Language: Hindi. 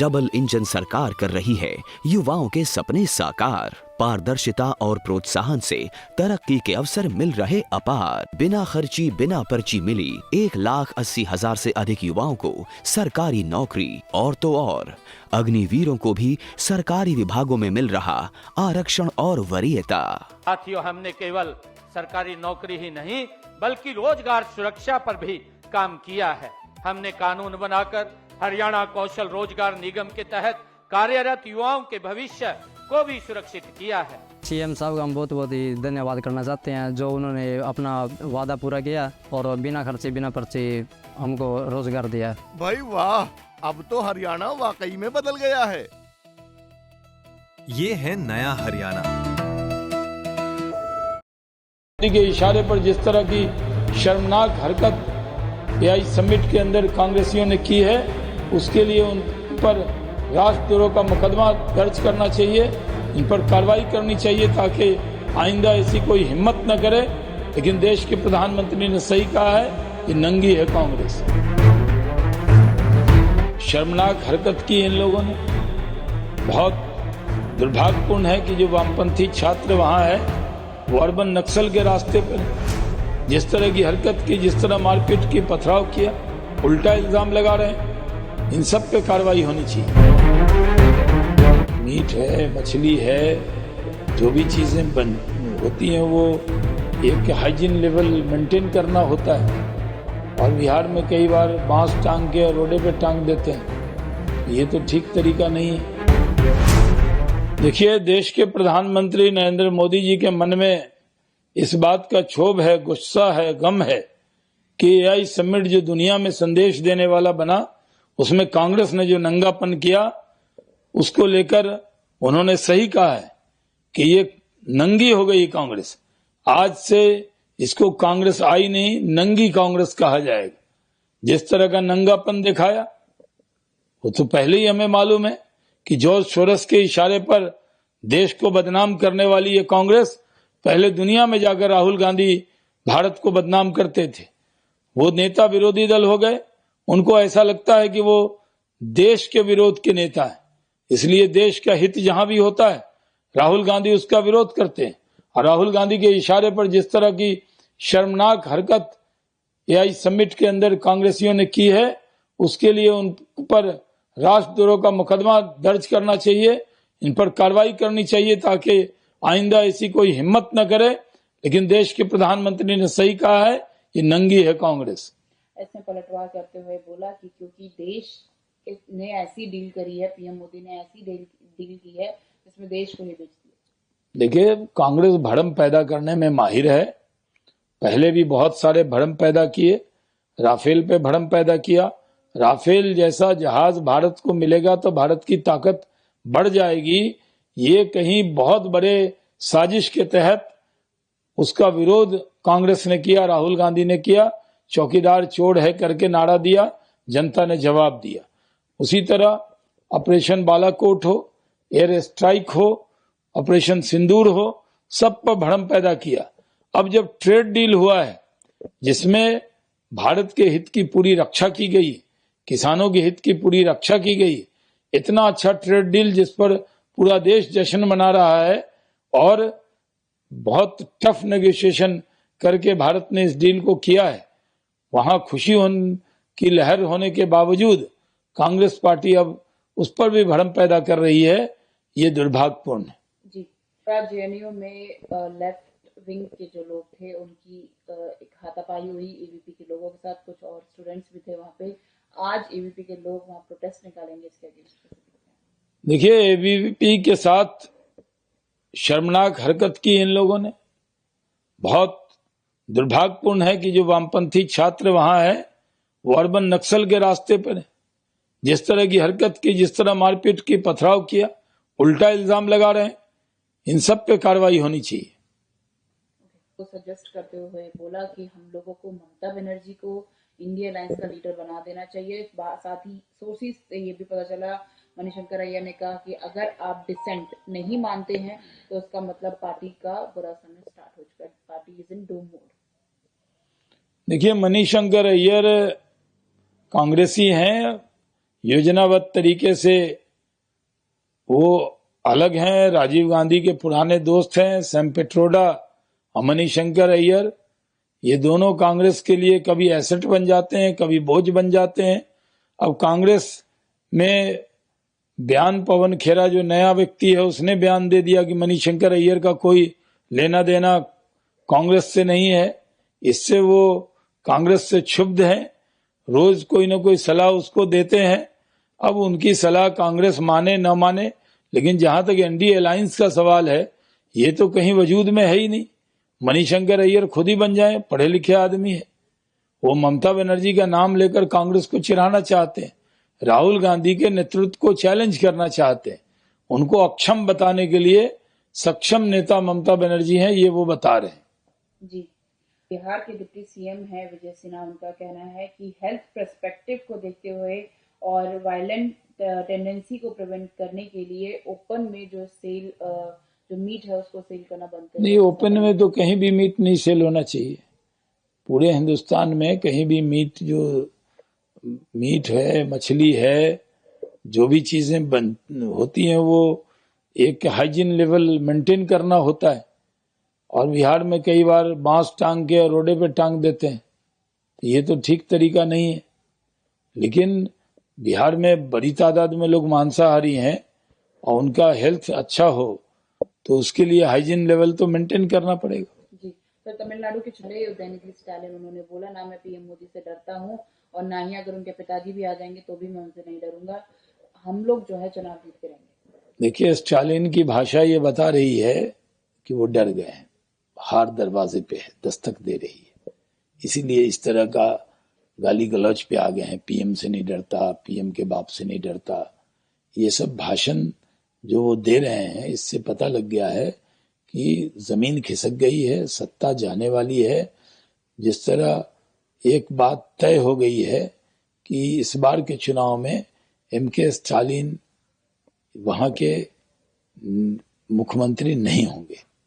डबल इंजन सरकार कर रही है युवाओं के सपने साकार। पारदर्शिता और प्रोत्साहन से तरक्की के अवसर मिल रहे अपार। बिना खर्ची बिना पर्ची मिली 1,80,000 से अधिक युवाओं को सरकारी नौकरी। और तो और अग्निवीरों को भी सरकारी विभागों में मिल रहा आरक्षण और वरीयता। साथियों, हमने केवल सरकारी नौकरी ही नहीं बल्कि रोजगार सुरक्षा पर भी काम किया है। हमने कानून बनाकर हरियाणा कौशल रोजगार निगम के तहत कार्यरत युवाओं के भविष्य को भी सुरक्षित किया है। सीएम साहब का हम बहुत बहुत ही धन्यवाद करना चाहते हैं, जो उन्होंने अपना वादा पूरा किया और बिना खर्चे बिना पर्चे हमको रोजगार दिया। भाई वाह, अब तो हरियाणा वाकई में बदल गया है। ये है नया हरियाणा। के इशारे पर जिस तरह की शर्मनाक हरकत एआई समिट के अंदर कांग्रेसियों ने की है, उसके लिए उन पर राष्ट्रद्रोह का मुकदमा दर्ज करना चाहिए, इन पर कार्रवाई करनी चाहिए ताकि आइंदा ऐसी कोई हिम्मत न करे। लेकिन देश के प्रधानमंत्री ने सही कहा है कि नंगी है कांग्रेस। शर्मनाक हरकत की इन लोगों ने। बहुत दुर्भाग्यपूर्ण है कि जो वामपंथी छात्र वहां है वो अर्बन नक्सल के रास्ते पर जिस तरह की हरकत की, जिस तरह मारपीट की, पथराव किया, उल्टा इल्जाम लगा रहे हैं, इन सब पे कार्रवाई होनी चाहिए। मीट है, मछली है, जो भी चीजें होती हैं वो एक हाइजीन लेवल मेंटेन करना होता है। और बिहार में कई बार बांस टांग के रोडे पे टांग देते हैं, ये तो ठीक तरीका नहीं है। देखिए, देश के प्रधानमंत्री नरेंद्र मोदी जी के मन में इस बात का क्षोभ है, गुस्सा है, गम है कि एआई समिट जो दुनिया में संदेश देने वाला बना, उसमें कांग्रेस ने जो नंगापन किया, उसको लेकर उन्होंने सही कहा है कि ये नंगी हो गई कांग्रेस। आज से इसको कांग्रेस आई नहीं, नंगी कांग्रेस कहा जाएगा। जिस तरह का नंगापन दिखाया वो तो पहले ही हमें मालूम है कि जॉर्ज सोरस के इशारे पर देश को बदनाम करने वाली ये कांग्रेस पहले दुनिया में जाकर राहुल गांधी भारत को बदनाम करते थे। वो नेता विरोधी दल हो गए, उनको ऐसा लगता है कि वो देश के विरोध के नेता है, इसलिए देश का हित जहां भी होता है राहुल गांधी उसका विरोध करते हैं। और राहुल गांधी के इशारे पर जिस तरह की शर्मनाक हरकत एआई समिट के अंदर कांग्रेसियों ने की है, उसके लिए उन पर राष्ट्रद्रोह का मुकदमा दर्ज करना चाहिए, इन पर कार्रवाई करनी चाहिए ताकि आइंदा ऐसी कोई हिम्मत न करे। लेकिन देश के प्रधानमंत्री ने सही कहा है, ये नंगी है कांग्रेस। इसमें पलटवार करते हुए बोला कि क्योंकि देश ने ऐसी डील करी है, पीएम मोदी ने ऐसी डील की है जिसमें देश को ही बेच दिया। देखिए, कांग्रेस भ्रम पैदा करने में माहिर है। पहले भी बहुत सारे भ्रम पैदा किए, राफेल पे भ्रम पैदा किया। राफेल जैसा जहाज भारत को मिलेगा तो भारत की ताकत बढ़ जाएगी, ये कहीं बहुत बड़े साजिश के तहत उसका विरोध कांग्रेस ने किया, राहुल गांधी ने किया। चौकीदार चोर है करके नारा दिया, जनता ने जवाब दिया। उसी तरह ऑपरेशन बालाकोट हो, एयर स्ट्राइक हो, ऑपरेशन सिंदूर हो, सब पर भ्रम पैदा किया। अब जब ट्रेड डील हुआ है जिसमें भारत के हित की पूरी रक्षा की गई, किसानों के हित की पूरी रक्षा की गई, इतना अच्छा ट्रेड डील जिस पर पूरा देश जश्न मना रहा है और बहुत टफ नेगोशिएशन करके भारत ने इस डील को किया है, वहां खुशी की लहर होने के बावजूद कांग्रेस पार्टी अब उस पर भी भ्रम पैदा कर रही है। ये दुर्भाग्यपूर्ण है। जी, जेएनयू में लेफ्ट विंग के जो लोग थे उनकी एक हाथापाई हुई एबीपी के लोगों के साथ, कुछ और स्टूडेंट्स भी थे वहां पे। आज एबीपी के लोग वहां प्रोटेस्ट निकालेंगे इसके अगेंस्ट। देखिए, एबीपी के साथ शर्मनाक हरकत की इन लोगों ने। बहुत दुर्भाग्यपूर्ण है कि जो वामपंथी छात्र वहां है वो अर्बन नक्सल के रास्ते पर है। जिस तरह की हरकत की, जिस तरह मारपीट की, पथराव किया, उल्टा इल्जाम लगा रहे हैं, इन सब पे कार्रवाई होनी चाहिए। को सजेस्ट करते हुए बोला कि हम लोगों को ममता बनर्जी को इंडिया अलायंस का लीडर बना देना चाहिए। साथ ही सोर्सेज से ये भी पता चला, मणिशंकर अय्यर ने कहा कि अगर आप डिसेंट नहीं मानते हैं तो उसका मतलब पार्टी का बुरा समय स्टार्ट हो चुका है, party is in Doom mode. देखिए, मणिशंकर अय्यर कांग्रेसी हैं योजनाबद्ध तरीके से वो अलग हैं। राजीव गांधी के पुराने दोस्त हैं सैम पिट्रोडा, मणिशंकर अय्यर। ये दोनों कांग्रेस के लिए कभी एसेट बन जाते हैं, कभी बोझ बन जाते हैं। अब कांग्रेस में बयान पवन खेरा जो नया व्यक्ति है उसने बयान दे दिया कि मणिशंकर अय्यर का कोई लेना देना कांग्रेस से नहीं है। इससे वो कांग्रेस से क्षुब्ध है, रोज कोई ना कोई सलाह उसको देते हैं। अब उनकी सलाह कांग्रेस माने न माने, लेकिन जहां तक एनडीए अलायंस का सवाल है ये तो कहीं वजूद में है ही नहीं। मणिशंकर अय्यर खुद ही बन जाए, पढ़े लिखे आदमी है। वो ममता बनर्जी का नाम लेकर कांग्रेस को चिढ़ाना चाहते हैं, राहुल गांधी के नेतृत्व को चैलेंज करना चाहते हैं। उनको अक्षम बताने के लिए सक्षम नेता ममता बनर्जी हैं, ये वो बता रहे हैं। जी, बिहार के डिप्टी सीएम है विजय सिन्हा, उनका कहना है कि हेल्थ पर्सपेक्टिव को देखते हुए और वायलेंट टेंडेंसी को प्रिवेंट करने के लिए ओपन में जो मीट है उसको सेल करना बंद कर। नहीं, ओपन में तो कहीं भी मीट नहीं सेल होना चाहिए। पूरे हिंदुस्तान में कहीं भी मीट है, मछली है, जो भी चीजें होती हैं वो एक हाइजीन लेवल मेंटेन करना होता है। और बिहार में कई बार बांस टांग के रोडे पे टांग देते हैं, तो ये तो ठीक तरीका नहीं है। लेकिन बिहार में बड़ी तादाद में लोग मांसाहारी हैं और उनका हेल्थ अच्छा हो तो उसके लिए हाइजीन लेवल तो मेंटेन करना पड़ेगा। जी, तो तमिलनाडु के चुनाव उदयनिधि स्टालिन उन्होंने बोला, ना मैं पीएम मोदी से डरता हूं और ना ही अगर उनके पिताजी भी आ जाएंगे तो भी मैं उनसे नहीं डरूंगा। हम लोग जो है चुनाव जीत के रहेंगे। देखिए, स्टालिन की भाषा ये बता रही है कि वो डर गए हैं, हार दरवाजे पे है, दस्तक दे रही है। इसीलिए इस तरह का गाली गलौज पे आ गए हैं। पीएम से नहीं डरता, पीएम के बाप से नहीं डरता। ये सब भाषण जो वो दे रहे हैं, इससे पता लग गया है कि जमीन खिसक गई है, सत्ता जाने वाली है। जिस तरह एक बात तय हो गई है कि इस बार के चुनाव में एमके स्टालिन वहां के मुख्यमंत्री नहीं होंगे।